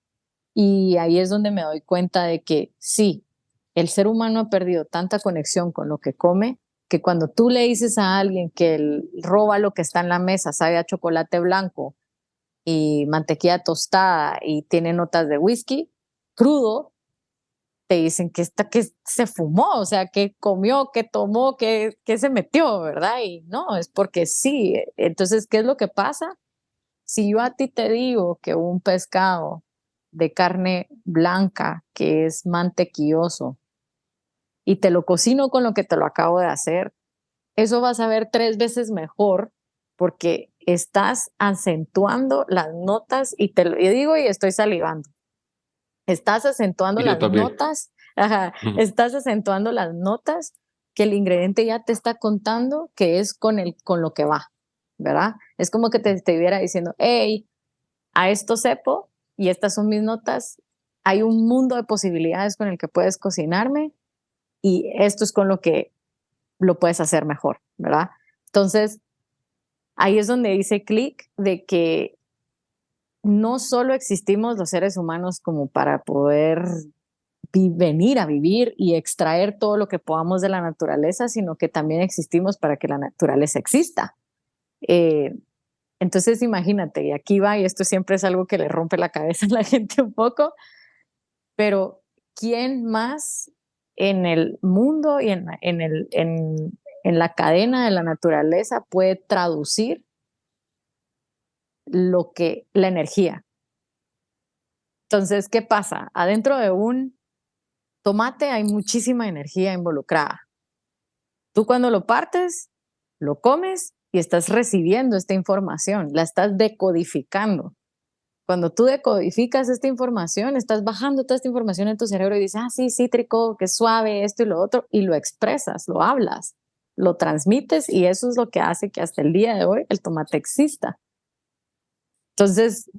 S2: y ahí es donde me doy cuenta de que sí, el ser humano ha perdido tanta conexión con lo que come que cuando tú le dices a alguien que él roba lo que está en la mesa, sabe a chocolate blanco y mantequilla tostada y tiene notas de whisky crudo, te dicen que se fumó, o sea, que comió, que tomó, que se metió, ¿verdad? Y no, es porque sí. Entonces, ¿qué es lo que pasa? Si yo a ti te digo que un pescado de carne blanca que es mantequilloso y te lo cocino con lo que te lo acabo de hacer, eso vas a ver 3 veces mejor porque estás acentuando las notas y te lo y digo y estoy salivando. Estás acentuando
S1: Y yo
S2: las
S1: también.
S2: notas, ajá,
S1: Ujú.
S2: estás acentuando las notas que el ingrediente ya te está contando que es con lo que va, ¿verdad? Es como que te estuviera diciendo, hey, a esto sepo y estas son mis notas, hay un mundo de posibilidades con el que puedes cocinarme y esto es con lo que lo puedes hacer mejor, ¿verdad? Entonces, ahí es donde dice clic de que no solo existimos los seres humanos como para poder venir a vivir y extraer todo lo que podamos de la naturaleza, sino que también existimos para que la naturaleza exista. Eh, entonces, imagínate, y aquí va, y esto siempre es algo que le rompe la cabeza a la gente un poco, pero ¿quién más en el mundo y en la cadena de la naturaleza puede traducir la energía? Entonces, ¿qué pasa? Adentro de un tomate hay muchísima energía involucrada. Tú cuando lo partes, lo comes y estás recibiendo esta información, la estás decodificando. Cuando tú decodificas esta información, estás bajando toda esta información en tu cerebro y dices, ah, sí, cítrico, que suave, esto y lo otro, y lo expresas, lo hablas, lo transmites y eso es lo que hace que hasta el día de hoy el tomate exista. Entonces,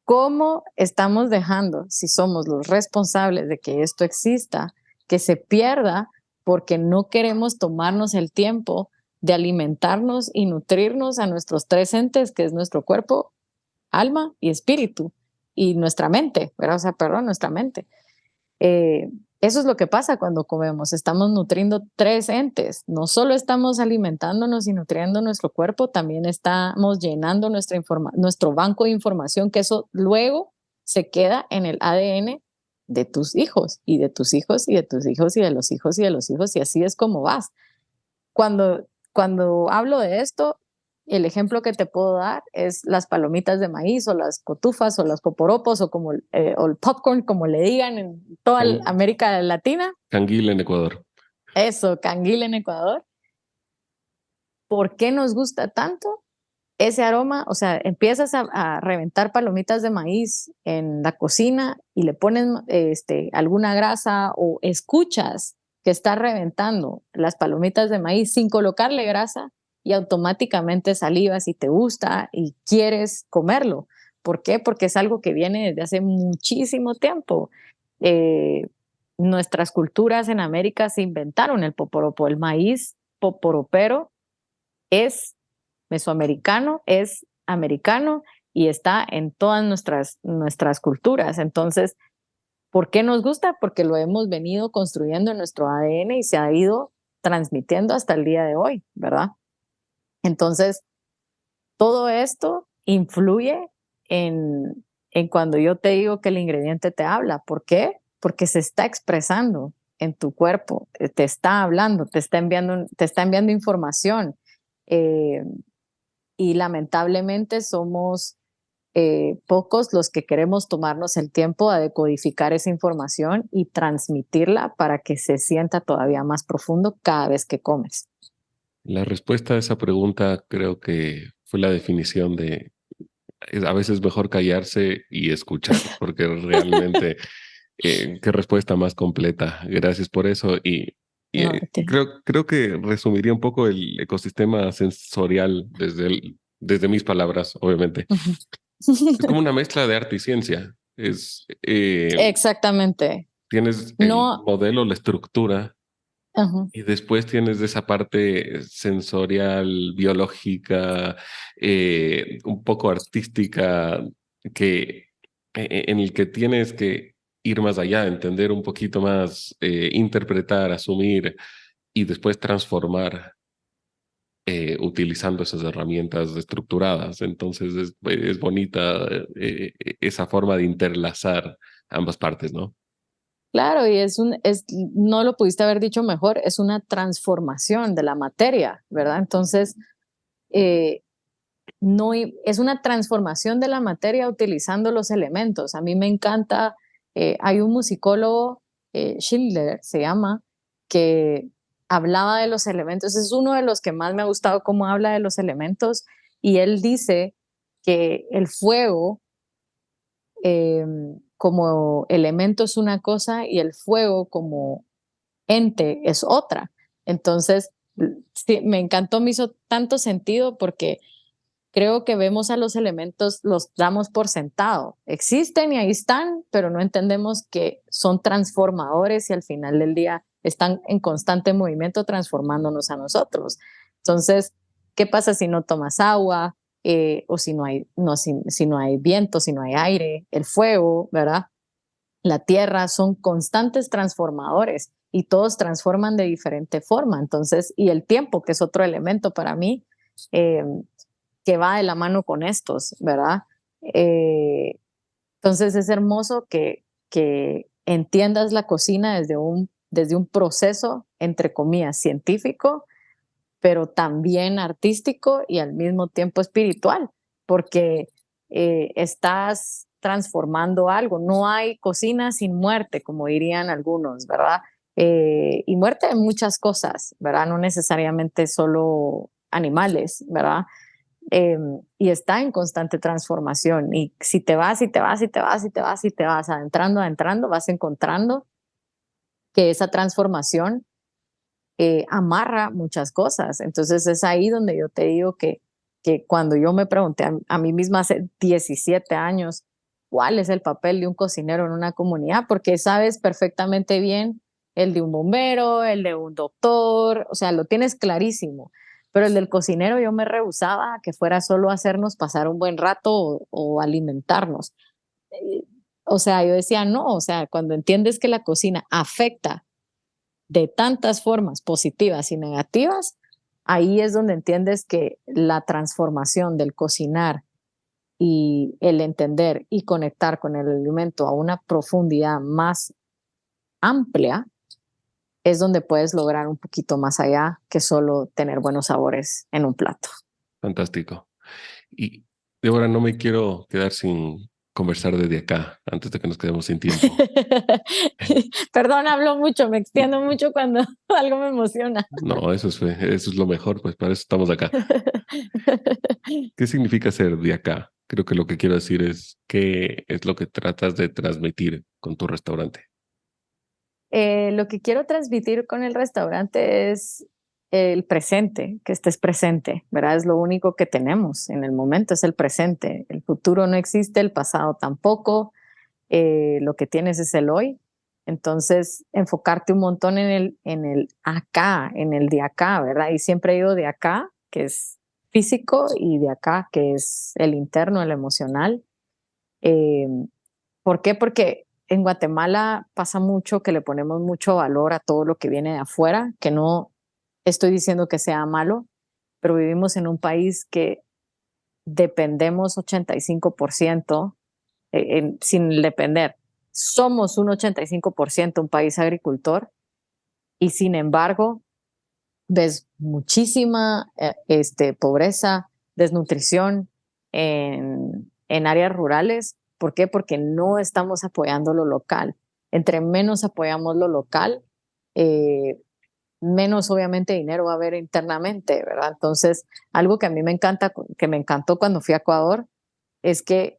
S2: ¿cómo estamos dejando, si somos los responsables de que esto exista, que se pierda porque no queremos tomarnos el tiempo de alimentarnos y nutrirnos a nuestros tres entes, que es nuestro cuerpo, alma y espíritu, y nuestra mente, ¿verdad? O sea, perdón, nuestra mente. Eh, Eso es lo que pasa cuando comemos. Estamos nutriendo tres entes. No solo estamos alimentándonos y nutriendo nuestro cuerpo, también estamos llenando nuestro banco de información, que eso luego se queda en el ADN de tus hijos y de tus hijos y de tus hijos y de los hijos y de los hijos, y así es como vas. Cuando hablo de esto, el ejemplo que te puedo dar es las palomitas de maíz o las cotufas o los poporopos o el popcorn, como le digan en toda
S1: Can-
S2: América Latina.
S1: Canguil en Ecuador.
S2: Eso, canguil en Ecuador. ¿Por qué nos gusta tanto ese aroma? O sea, empiezas a reventar palomitas de maíz en la cocina y le pones alguna grasa, o escuchas que está reventando las palomitas de maíz sin colocarle grasa, y automáticamente salivas y te gusta y quieres comerlo. ¿Por qué? Porque es algo que viene desde hace muchísimo tiempo. Eh, Nuestras culturas en América se inventaron el poporopo, el maíz poporopero es mesoamericano, es americano y está en todas nuestras culturas. Entonces, ¿por qué nos gusta? Porque lo hemos venido construyendo en nuestro ADN y se ha ido transmitiendo hasta el día de hoy, ¿verdad? Entonces, todo esto influye en cuando yo te digo que el ingrediente te habla. ¿Por qué? Porque se está expresando en tu cuerpo, te está hablando, te está enviando información. Eh, y lamentablemente somos pocos los que queremos tomarnos el tiempo a decodificar esa información y transmitirla para que se sienta todavía más profundo cada vez que comes.
S1: La respuesta a esa pregunta creo que fue la definición de a veces mejor callarse y escuchar, porque realmente qué respuesta más completa. Gracias por eso.
S2: No,
S1: Creo que resumiría un poco el ecosistema sensorial desde mis palabras, obviamente.
S2: ujú.
S1: Es como una mezcla de arte y ciencia.
S2: Exactamente.
S1: Tienes el
S2: No,
S1: modelo, la estructura,
S2: ajá.
S1: y después tienes esa parte sensorial, biológica, un poco artística, en el que tienes que ir más allá, entender un poquito más, interpretar, asumir y después transformar, utilizando esas herramientas estructuradas. Entonces es bonita, esa forma de interlazar ambas partes, ¿no?
S2: Claro, y no lo pudiste haber dicho mejor, es una transformación de la materia, ¿verdad? Entonces, eh, no, es una transformación de la materia utilizando los elementos. A mí me encanta, hay un musicólogo, Schindler se llama, que hablaba de los elementos. Es uno de los que más me ha gustado cómo habla de los elementos, y él dice que el fuego eh, como elemento es una cosa y el fuego como ente es otra. Entonces, sí, me encantó, me hizo tanto sentido porque creo que vemos a los elementos, los damos por sentado. Existen y ahí están, pero no entendemos que son transformadores y al final del día están en constante movimiento transformándonos a nosotros. Entonces, ¿qué pasa si no tomas agua? O si no hay viento, si no hay aire, el fuego, ¿verdad? La tierra, son constantes transformadores y todos transforman de diferente forma. Entonces, y el tiempo, que es otro elemento para mí, eh, que va de la mano con estos, ¿verdad? Eh, entonces es hermoso que entiendas la cocina desde un proceso, entre comillas, científico, pero también artístico y al mismo tiempo espiritual, porque estás transformando algo. No hay cocina sin muerte, como dirían algunos, ¿verdad? Y muerte de muchas cosas, ¿verdad? No necesariamente solo animales, ¿verdad? Y está en constante transformación. Y si te vas y te vas y te vas y te vas y te vas adentrando, adentrando, vas encontrando que esa transformación amarra muchas cosas. Entonces es ahí donde yo te digo que cuando yo me pregunté a mí misma hace 17 años, ¿cuál es el papel de un cocinero en una comunidad? Porque sabes perfectamente bien el de un bombero, el de un doctor, o sea, lo tienes clarísimo. pero el del cocinero yo me rehusaba a que fuera solo hacernos pasar un buen rato o alimentarnos. Eh, O sea, yo decía, no, o sea, cuando entiendes que la cocina afecta de tantas formas positivas y negativas, ahí es donde entiendes que la transformación del cocinar y el entender y conectar con el alimento a una profundidad más amplia es donde puedes lograr un poquito más allá que solo tener buenos sabores en un plato.
S1: Fantástico. Y Débora, no me quiero quedar sin conversar desde acá antes de que nos quedemos sin tiempo.
S2: Perdón, hablo mucho, me extiendo mucho cuando algo me emociona.
S1: No, eso es lo mejor, pues para eso estamos acá. ¿Qué significa ser de acá? Creo que lo que quiero decir es qué es lo que tratas de transmitir con tu restaurante.
S2: Lo que quiero transmitir con el restaurante es el presente, que estés presente, ¿verdad? Es lo único que tenemos en el momento, es el presente. El futuro no existe, el pasado tampoco. Lo que tienes es el hoy. Entonces, enfocarte un montón en el acá, en el de acá, ¿verdad? Y siempre digo de acá, que es físico, y de acá, que es el interno, el emocional. Eh, ¿Por qué? Porque en Guatemala pasa mucho que le ponemos mucho valor a todo lo que viene de afuera, que no estoy diciendo que sea malo, pero vivimos en un país que dependemos 85% sin depender. Somos un 85% un país agricultor y sin embargo ves muchísima pobreza, desnutrición en áreas rurales. ¿Por qué? Porque no estamos apoyando lo local. Entre menos apoyamos lo local, eh, menos obviamente dinero va a haber internamente, ¿verdad? Entonces, algo que a mí me encanta, que me encantó cuando fui a Ecuador, es que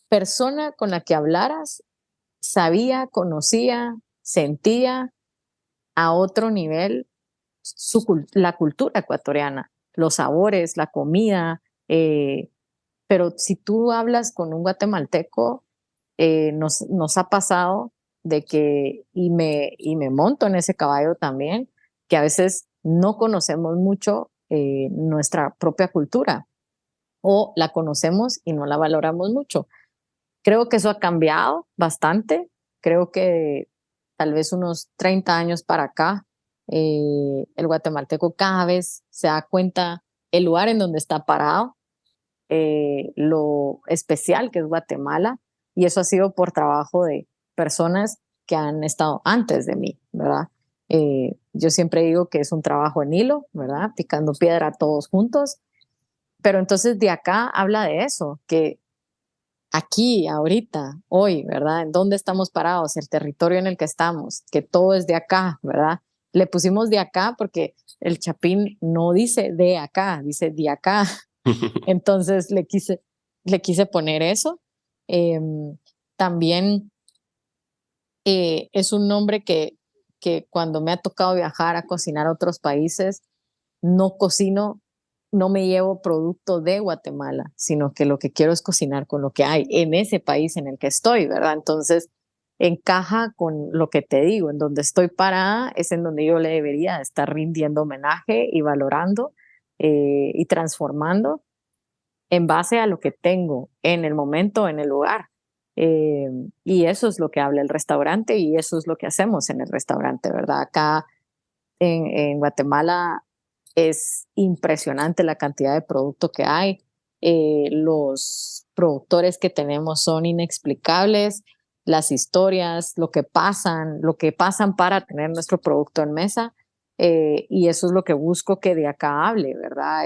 S2: persona con la que hablaras sabía, conocía, sentía a otro nivel la cultura ecuatoriana, los sabores, la comida. Pero si tú hablas con un guatemalteco, nos ha pasado de que, y me monto en ese caballo también, que a veces no conocemos mucho nuestra propia cultura o la conocemos y no la valoramos mucho. Creo que eso ha cambiado bastante. Creo que tal vez unos 30 años para acá, el guatemalteco cada vez se da cuenta el lugar en donde está parado, lo especial que es Guatemala, y eso ha sido por trabajo de personas que han estado antes de mí, ¿verdad? Yo siempre digo que es un trabajo en hilo, ¿verdad? Picando piedra todos juntos, pero entonces de acá habla de eso, que aquí, ahorita, hoy, ¿verdad? ¿En dónde estamos parados? El territorio en el que estamos, que todo es de acá, ¿verdad? Le pusimos de acá porque el chapín no dice de acá, dice de acá. Entonces le quise poner eso. También es un nombre que cuando me ha tocado viajar a cocinar a otros países, no cocino, no me llevo producto de Guatemala, sino que lo que quiero es cocinar con lo que hay en ese país en el que estoy, ¿verdad? Entonces, encaja con lo que te digo, en donde estoy parada es en donde yo le debería estar rindiendo homenaje y valorando y transformando en base a lo que tengo en el momento, en el lugar. Eh, y eso es lo que habla el restaurante y eso es lo que hacemos en el restaurante, ¿verdad? Acá en Guatemala es impresionante la cantidad de producto que hay. Los productores que tenemos son inexplicables, las historias, lo que pasan para tener nuestro producto en mesa. Y eso es lo que busco que de acá hable, ¿verdad?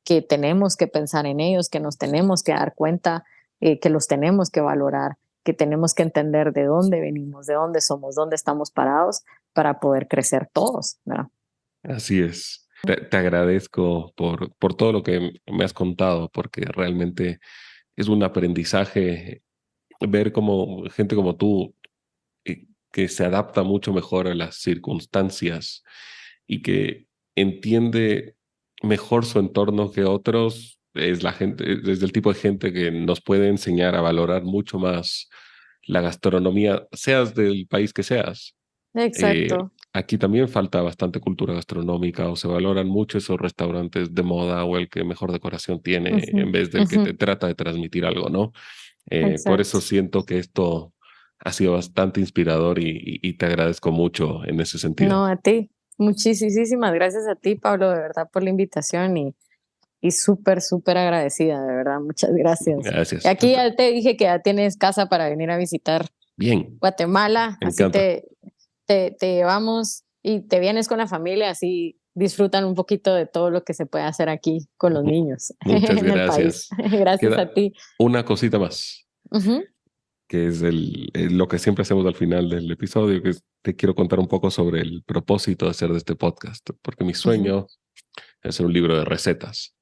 S2: Que tenemos que pensar en ellos, que nos tenemos que dar cuenta, que los tenemos que valorar, que tenemos que entender de dónde venimos, de dónde somos, dónde estamos parados para poder crecer todos, ¿verdad?
S1: Así es. Te agradezco por todo lo que me has contado, porque realmente es un aprendizaje ver como gente como tú que se adapta mucho mejor a las circunstancias y que entiende mejor su entorno que otros, es la gente, es el tipo de gente que nos puede enseñar a valorar mucho más la gastronomía, seas del país que seas. Eh,
S2: Exacto.
S1: aquí también falta bastante cultura gastronómica o se valoran mucho esos restaurantes de moda o el que mejor decoración tiene
S2: Ujú,
S1: en vez del que
S2: ujú,
S1: te trata de transmitir algo, ¿no? Por
S2: exacto.
S1: eso siento que esto ha sido bastante inspirador y te agradezco mucho en ese sentido.
S2: No, a ti. Muchísimas gracias a ti, Pablo, de verdad, por la invitación y súper, súper agradecida, de verdad. Muchas gracias. Y
S1: Gracias.
S2: aquí ya te dije que ya tienes casa para venir a visitar
S1: Bien,
S2: Guatemala,
S1: me
S2: así
S1: encanta.
S2: te llevamos y te vienes con la familia, así disfrutan un poquito de todo lo que se puede hacer aquí con los niños
S1: Muchas
S2: en el país.
S1: gracias.
S2: Gracias a
S1: Queda
S2: ti.
S1: una cosita más,
S2: Ujú,
S1: que es lo que siempre hacemos al final del episodio, que es, te quiero contar un poco sobre el propósito de hacer de este podcast, porque mi
S2: ujú.
S1: sueño es hacer un libro de recetas.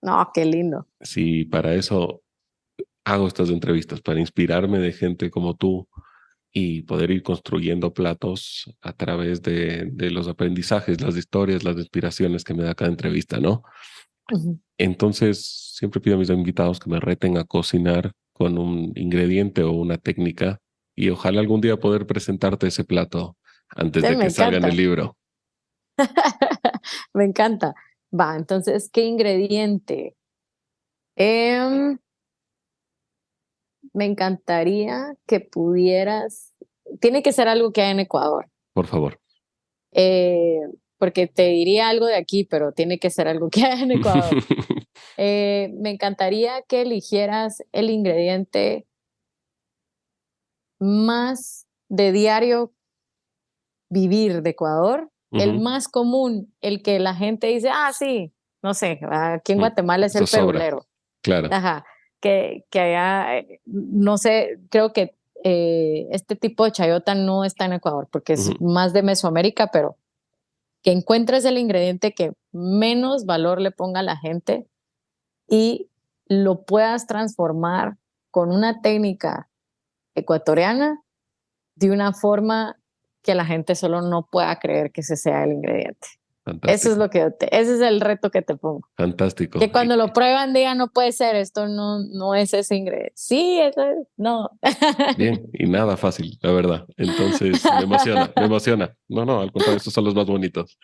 S2: No, qué lindo.
S1: Sí, para eso hago estas entrevistas, para inspirarme de gente como tú y poder ir construyendo platos a través de los aprendizajes, las historias, las inspiraciones que me da cada entrevista, ¿no?
S2: Ujú.
S1: Entonces, siempre pido a mis invitados que me reten a cocinar con un ingrediente o una técnica y ojalá algún día poder presentarte ese plato antes
S2: Sí,
S1: de
S2: me
S1: que salga en el
S2: encanta.
S1: libro.
S2: Me encanta. Va, entonces, ¿qué ingrediente? Em, Me encantaría que pudieras, tiene que ser algo que hay en Ecuador,
S1: Por favor.
S2: eh, porque te diría algo de aquí, pero tiene que ser algo que hay en Ecuador. Me encantaría que eligieras el ingrediente más de diario vivir de Ecuador, el
S1: Ujú.
S2: más común, el que la gente dice, ah, sí, no sé, aquí en
S1: Mm,
S2: Guatemala es
S1: eso
S2: el
S1: sobra,
S2: perulero.
S1: claro.
S2: Ajá, que allá, no sé, creo que este tipo de chayota no está en Ecuador porque es
S1: Ujú.
S2: más de Mesoamérica, pero que encuentres el ingrediente que menos valor le ponga a la gente y lo puedas transformar con una técnica ecuatoriana de una forma que la gente solo no pueda creer que ese sea el ingrediente. Eso es
S1: Fantástico,
S2: lo que ese es el reto que te pongo.
S1: fantástico.
S2: Que cuando lo prueban digan, no puede ser, esto no es ese ingrediente. Sí, eso es, no.
S1: Bien, y nada fácil, la verdad. Entonces, me emociona, me emociona. No, no, al contrario, estos son los más bonitos.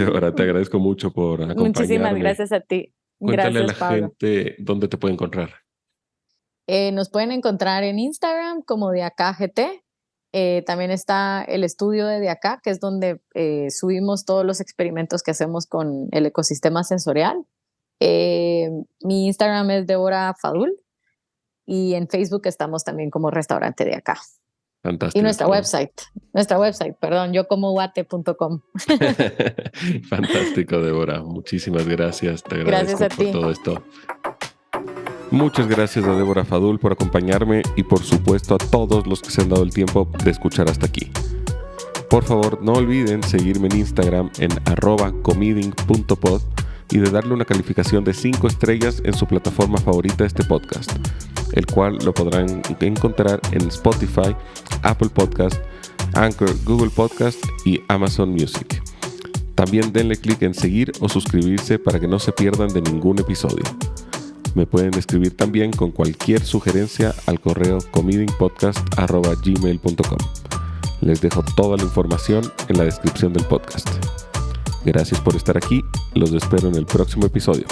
S1: Ahora te agradezco mucho por
S2: Muchísimas
S1: acompañarme.
S2: gracias a ti.
S1: Cuéntale a la
S2: Gracias, Pablo.
S1: gente dónde te puede encontrar.
S2: Nos pueden encontrar en Instagram como de acá GT. También está el estudio de acá, que es donde subimos todos los experimentos que hacemos con el ecosistema sensorial. Eh, Mi Instagram es Débora Fadul y en Facebook estamos también como restaurante de acá. Y
S1: Fantástico.
S2: nuestra website, perdón, yocomoguate.com.
S1: Fantástico, Débora. Muchísimas gracias. Te
S2: Gracias
S1: agradezco
S2: a
S1: por
S2: ti.
S1: todo esto. Muchas gracias a Débora Fadul por acompañarme y por supuesto a todos los que se han dado el tiempo de escuchar hasta aquí. Por favor, no olviden seguirme en Instagram en @comeding.pod y de darle una calificación de 5 estrellas en su plataforma favorita de este podcast, el cual lo podrán encontrar en Spotify, Apple Podcast, Anchor, Google Podcast y Amazon Music. También denle clic en seguir o suscribirse para que no se pierdan de ningún episodio. Me pueden escribir también con cualquier sugerencia al correo comedingpodcast@gmail.com. Les dejo toda la información en la descripción del podcast. Gracias por estar aquí, los espero en el próximo episodio.